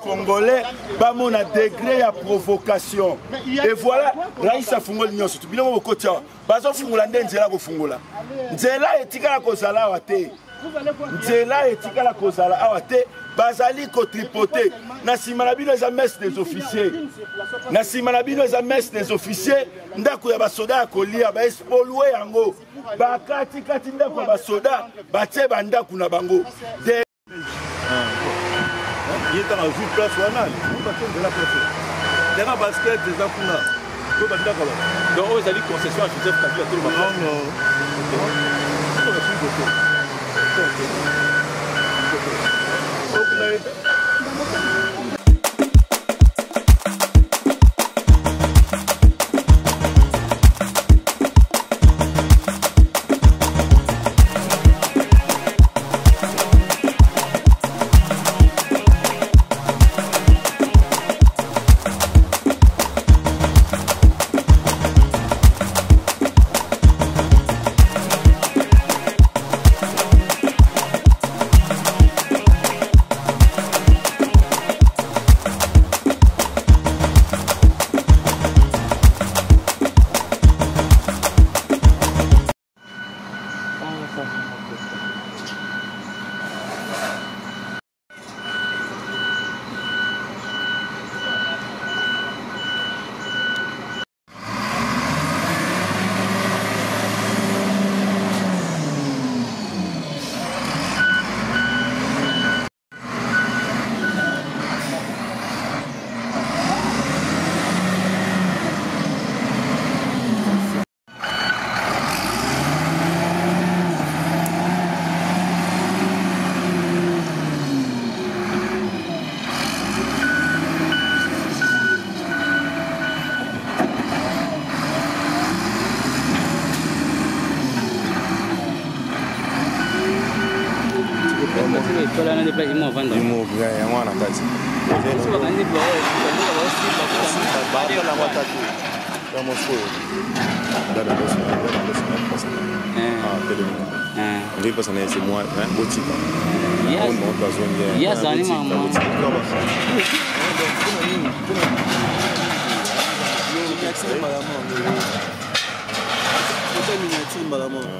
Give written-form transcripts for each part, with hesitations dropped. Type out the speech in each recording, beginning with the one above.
Congolais, bamon a degré à provocation. Et voilà, Raïssa Fungol Nyon, surtout, bien au côté, bazo Fungolande, Nzela go Fungola. Nzela etika la kozala awate. Nzela etika la kozala awate. Bazali ko tripoté. Nasima Nabino est à messe des officiers. Nasima Nabino est à messe des officiers. Ndako ya basoda ya kolia, ba espolwe yango. Ba kati ndako ya basoda, ba tie bandako na bango. Il est en vue place wanal. On va faire de la place. Derrière basket des afuna. Ko banda kala. Donc on allait concession à Joseph Kabila tout le monde. Non.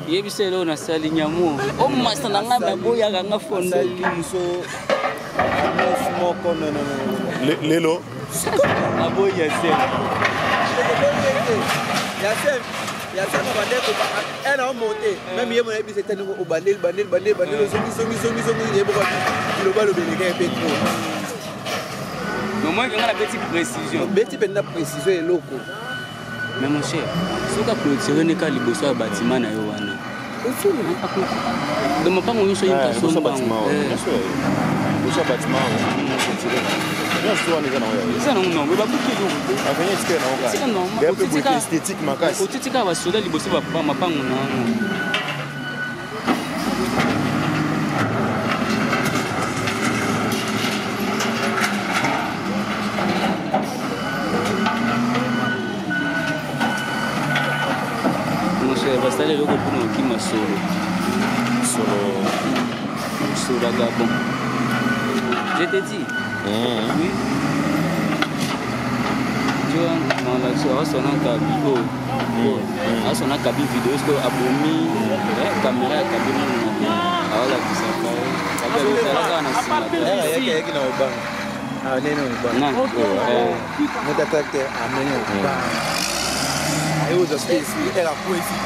Yebise lo na sali nyamu o masana ngaba boya nga fondo so lelo aboya sel ya sana bande ko ela monter même yemo na bise tani ko bandel zongi yebo ko kilo balo beleka petro no moi que ngala petite précision précision et loko. Mais mon cher, si vous avez tiré les calibosso à bâtiment, na yowana. De mon pas mon mission est pas son bâtiment. Bosso bâtiment, ça non non, mais pas pour qui donc. Avenir c'est non. C'est non. Il y a un peu d'esthétique macasse. Au titre va soda libosso va pas ma pas mon. Bastale loko pour qui m'a solo Gabon. Je t'ai dit. Oui. Tu vois, dans la son vidéo. Son vidéo, est-ce que abomi caméra cabine alors qui ça I was a space, era poésie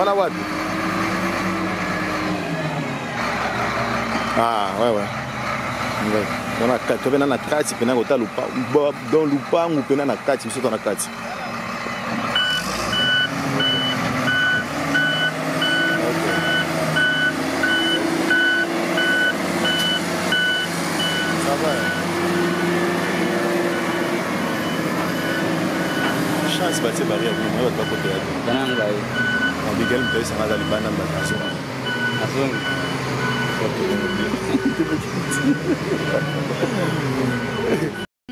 Wana wapi? Ah, ouais. On a 4 pena na kati pena kota lupa. Dans lupangu pena na kati, biso na kati. Chance battre barrière pour moi pas côté là. Bananga. On dit qu'elle peut s'en aller bana batazo. Azongi.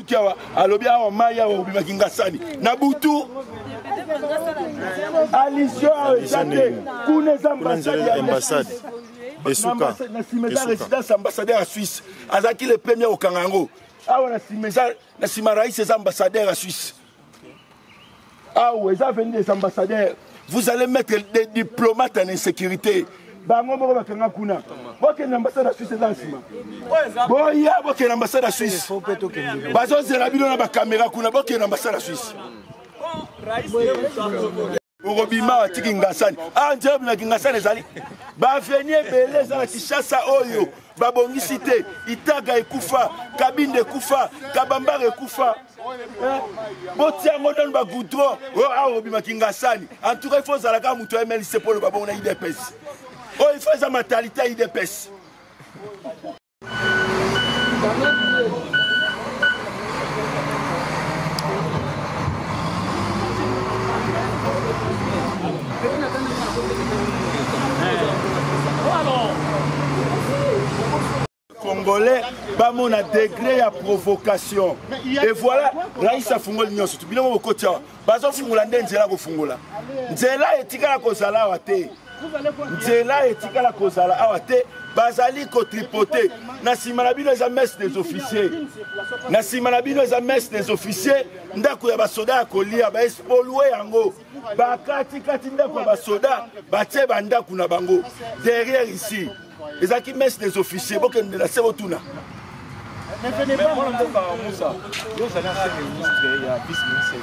Kiawa alobia wa maya wa ubimaki ngasani. Na butu Alisio ezate kuneza ambassade. Esuka. Na simeza résidence ambassadeur à Suisse. Azaki le premier au Kangango. Awa na sima rais des ambassadeurs à Suisse. Ah ouais, ça venu des ambassadeurs. Vous allez mettre des diplomates en insécurité. Bango boko bakanga kuna. Boke l'ambassade à Suisse dans sima. Boya boke l'ambassade à Suisse. Bazo zela bino na ba caméra kuna boke l'ambassade à Suisse. Orobima tiki ngasani. Ah njob na ngasani ezali. Ba venir belé za Kinshasa oyo. Babongisi te Itaga ekufa, Kabinde ekufa, Kabambare ekufa. Botia ngodon ba goudron, orobima kingasani. En tout cas il faut zalaka muto MLC pour le babon na IDPS. Oh, il faut sa mentalité IDPS. Congolais, on a degré à provocation. Et voilà, Raïssa Fungol Nyonso, tu bilan au côté. Bazo Fungola Nzela go Fungola. Nzela etika la kozala wate. Nzela etika la kozala awate. Bazali ko tripoter. Na simanabino eza messe des officiers. Na simanabino eza messe des officiers. Ndako ya basoda ya kolia ba espolwe yango. Ba kati ndako ya basoda ba tie bandako na bango. Derrière ici. Ezaki messe des officiers boke ndela sebo tuna. Mais venez pas Moussa. Yo zali ancien ministre ya vice-ministre.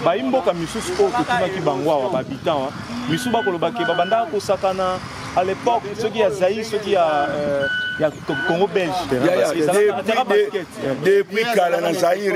Ba imboka misusu ko tuna ki bangwa ba habitant. Misu ba koloba ke babanda ko sakana à l'époque ceux qui a Zaïre, ceux qui a Congo belge. Depuis Kalana Zaïre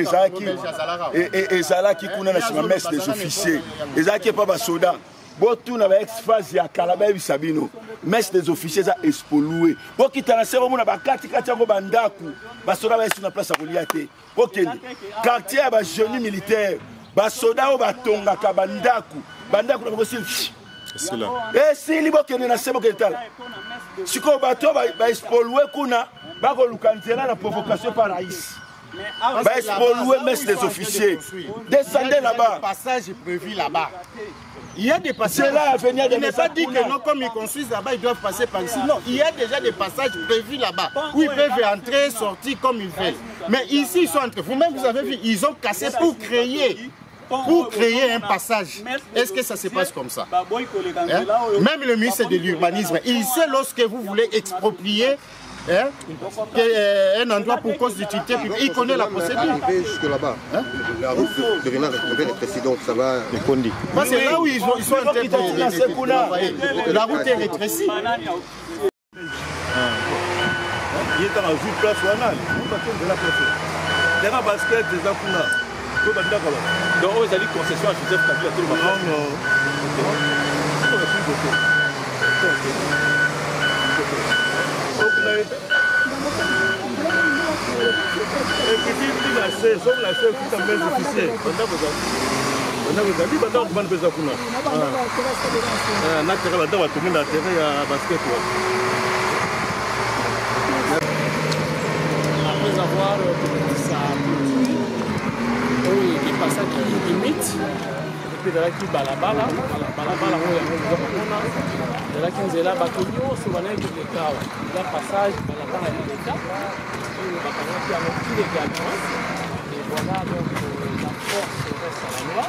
et Zalaki kuna na sima messe des officiers. Ezaki pas ba soda. Botu na ba ex-phase ya Kalaba Bisabino. Messe des officiers a espolloué. Boki tanase mo na ba kati yango bandaku. Ba soda ba esu na place à Goliath. Bokende. Quartier ba génie militaire. Ba soda o ba tonga ka bandaku. Bandaku na bosi. C'est là. Et si li bokende na sebo ketala. Siko bato ba espolloué kuna ba ko lukanzela na provocation par Raïs. Ba espolloué messe des officiers. Descendez là-bas. Passage est prévu là-bas. Il y a des passages. Il n'est pas dit que non, comme ils construisent là-bas, ils doivent passer par ici. Non, il y a déjà des passages prévus là-bas où ils peuvent entrer, sortir comme ils veulent. Mais ici, ils sont entrés. Vous-même, vous avez vu, ils ont cassé pour créer un passage. Est-ce que ça se passe comme ça? Hein? Même le ministre de l'Urbanisme, il sait lorsque vous voulez exproprier un endroit pour cause d'utilité publique, il connaît la procédure. Jusque là-bas, hein? La route devient rétrécie, donc ça va. C'est là où ils sont en train de la route est rétrécie. Il est dans une place où on a des baskets, des akuna. Donc, ils ont dit concession à Joseph Kabila. Non. Et puis, la saison qui est bien officielle. On a après avoir sa oui, il passe qui limite depuis de là qui balabala de là qui est là bateau souvent il y a passage balabala de l'État qui a monté légalement et voilà donc la force reste à la loi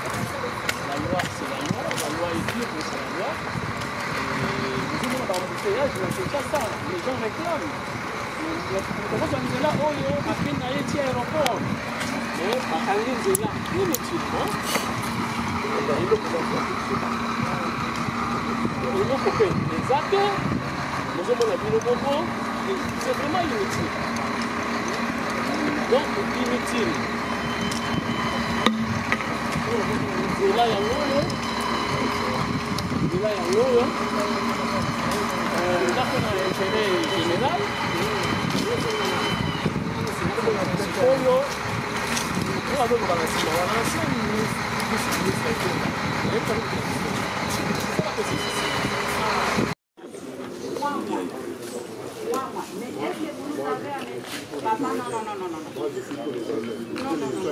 c'est la loi est dure mais c'est la loi et nous dans l'embouteillage c'est pas ça les gens réclament comment ça nous est là oh yo à peine à l'étier aéroport à aller là inutilement eloko mpe eza te ozomona bino bongo c'est vraiment inutile donc inutile nzela yango oyo eza mpe na intérêt général oyo azoloba na nsima wana ancien ministre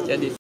il y a des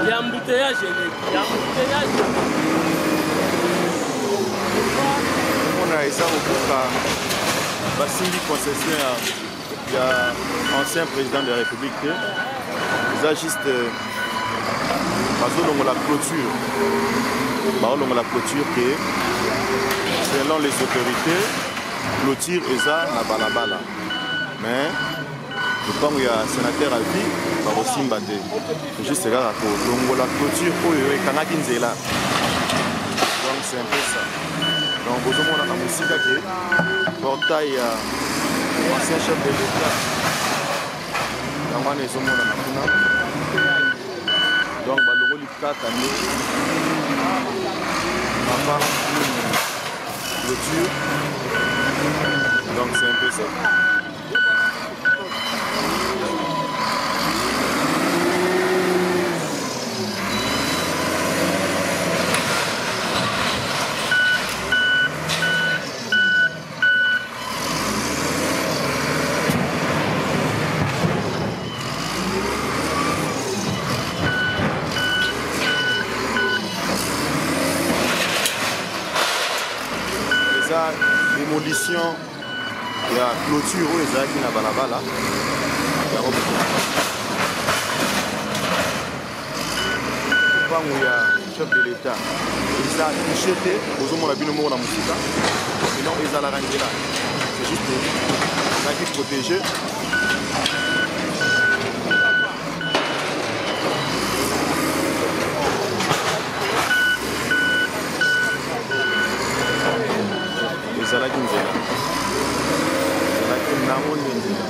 Il y a embouteillage, il y a embouteillage. On a essayé de Bassili concession, il y a ancien président de la République. Ils ont juste la clôture. La clôture qui est, selon les autorités, clôture est ça à Balabala. Mais je pense qu'il y a un sénateur à vie, par aussi Mbate. Juste là, donc la clôture pour eux, Kanaki Nzela. Donc c'est un peu ça. Donc vous avez la musique qui est portail ancien chef de l'État. Donc le rôle est 4 années. Avant clôture. Donc c'est un peu ça. Démolition, il y a clôture où les qui n'a pas là-bas. Il y a chef de l'État. Ils ont jeté aux hommes de la musique. Et non, ils ont la rangée là. C'est juste pour protéger. Zalaki Nzela. Zalaki Namoni Nzela.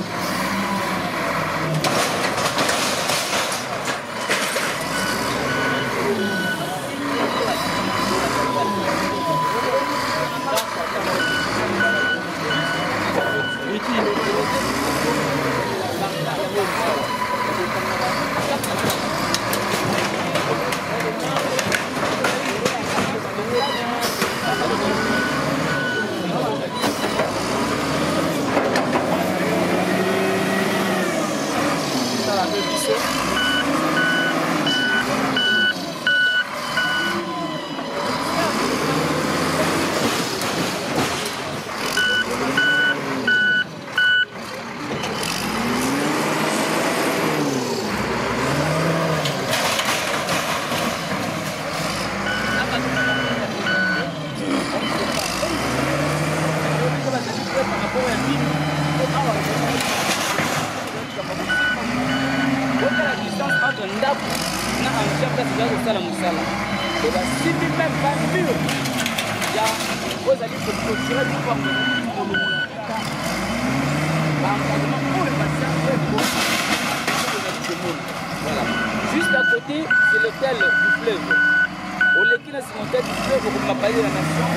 Juste à côté, c'est l'hôtel du fleuve. Au Lekina, c'est l'hôtel du fleuve pour accompagner la nation.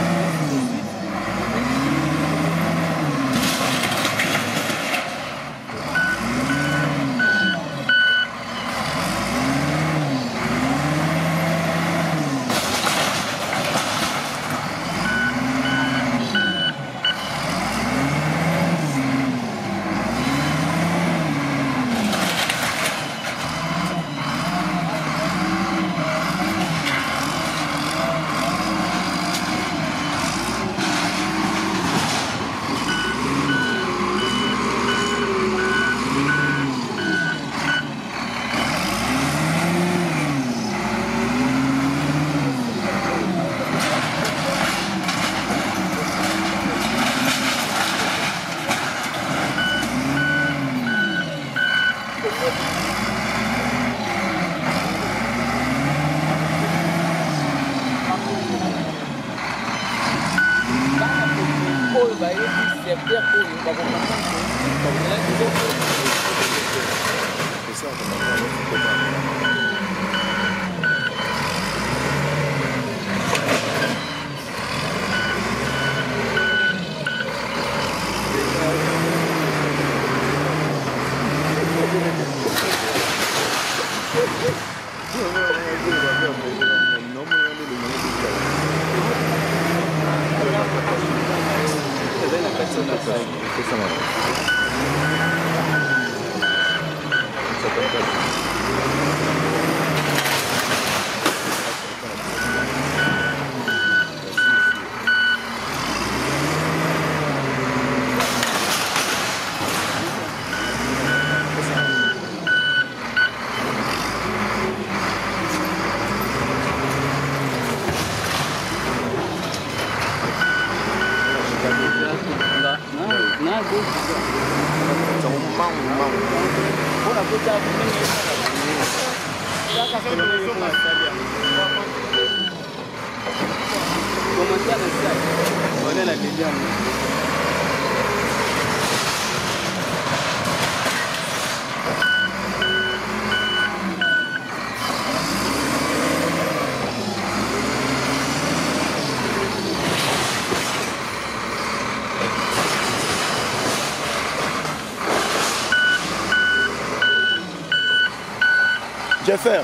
Jeffer.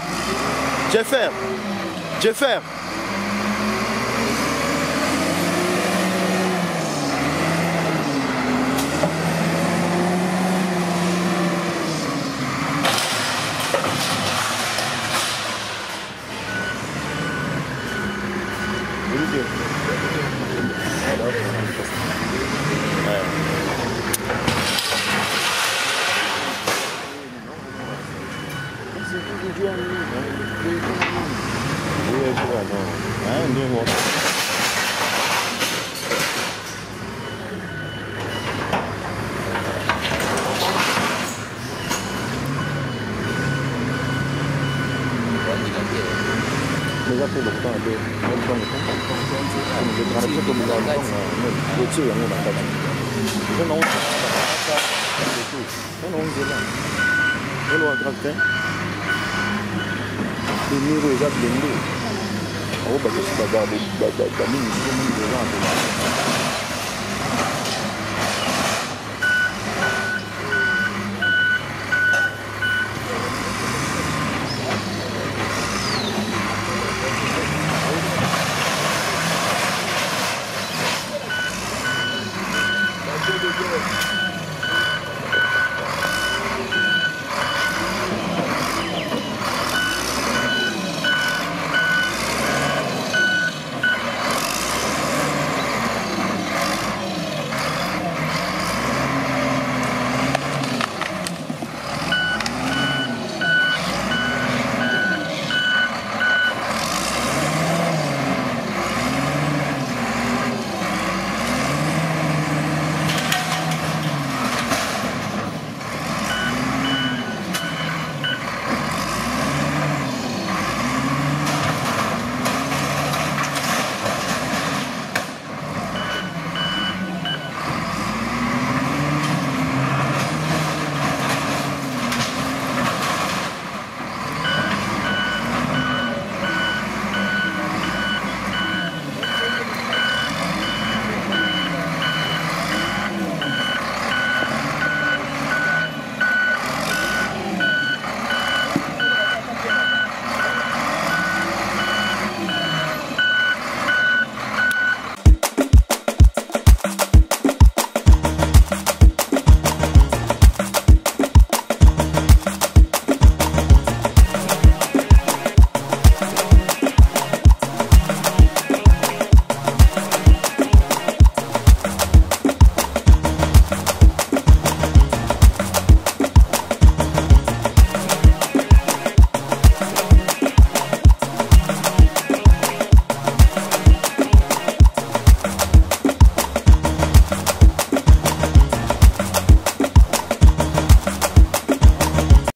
Ini